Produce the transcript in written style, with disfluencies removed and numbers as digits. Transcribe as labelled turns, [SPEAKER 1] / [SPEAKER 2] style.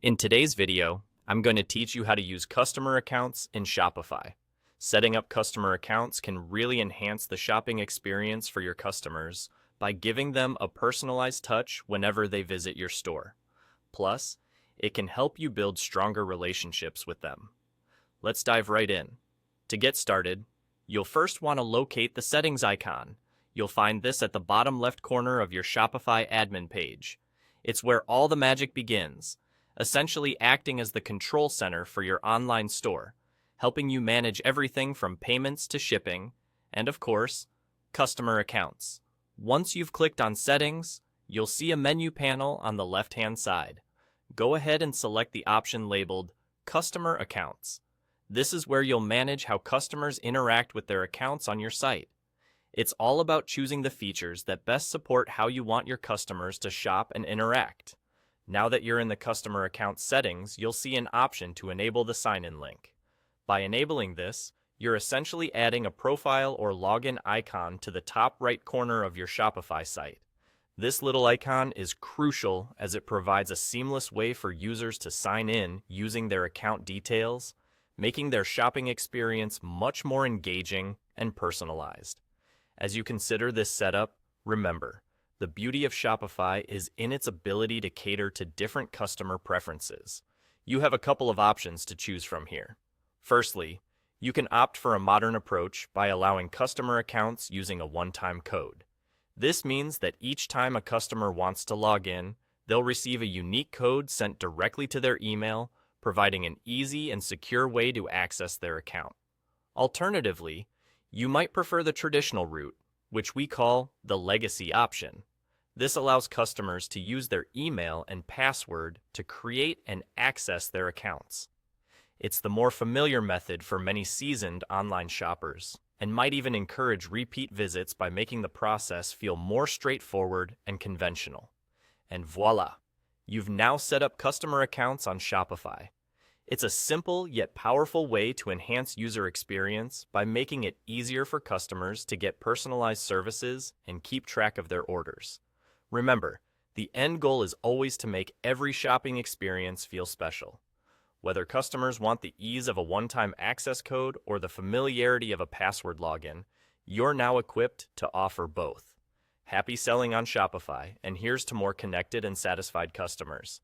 [SPEAKER 1] In today's video, I'm going to teach you how to use customer accounts in Shopify. Setting up customer accounts can really enhance the shopping experience for your customers by giving them a personalized touch whenever they visit your store. Plus, it can help you build stronger relationships with them. Let's dive right in. To get started, you'll first want to locate the settings icon. You'll find this at the bottom left corner of your Shopify admin page. It's where all the magic begins, essentially acting as the control center for your online store, helping you manage everything from payments to shipping, and of course, customer accounts. Once you've clicked on Settings, you'll see a menu panel on the left-hand side. Go ahead and select the option labeled Customer Accounts. This is where you'll manage how customers interact with their accounts on your site. It's all about choosing the features that best support how you want your customers to shop and interact. Now that you're in the customer account settings, you'll see an option to enable the sign-in link. By enabling this, you're essentially adding a profile or login icon to the top right corner of your Shopify site. This little icon is crucial as it provides a seamless way for users to sign in using their account details, making their shopping experience much more engaging and personalized. As you consider this setup, remember, the beauty of Shopify is in its ability to cater to different customer preferences. You have a couple of options to choose from here. Firstly, you can opt for a modern approach by allowing customer accounts using a one-time code. This means that each time a customer wants to log in, they'll receive a unique code sent directly to their email, providing an easy and secure way to access their account. Alternatively, you might prefer the traditional route, which we call the legacy option. This allows customers to use their email and password to create and access their accounts. It's the more familiar method for many seasoned online shoppers, and might even encourage repeat visits by making the process feel more straightforward and conventional. And voila! You've now set up customer accounts on Shopify. It's a simple yet powerful way to enhance user experience by making it easier for customers to get personalized services and keep track of their orders. Remember, the end goal is always to make every shopping experience feel special. Whether customers want the ease of a one-time access code or the familiarity of a password login, you're now equipped to offer both. Happy selling on Shopify, and here's to more connected and satisfied customers.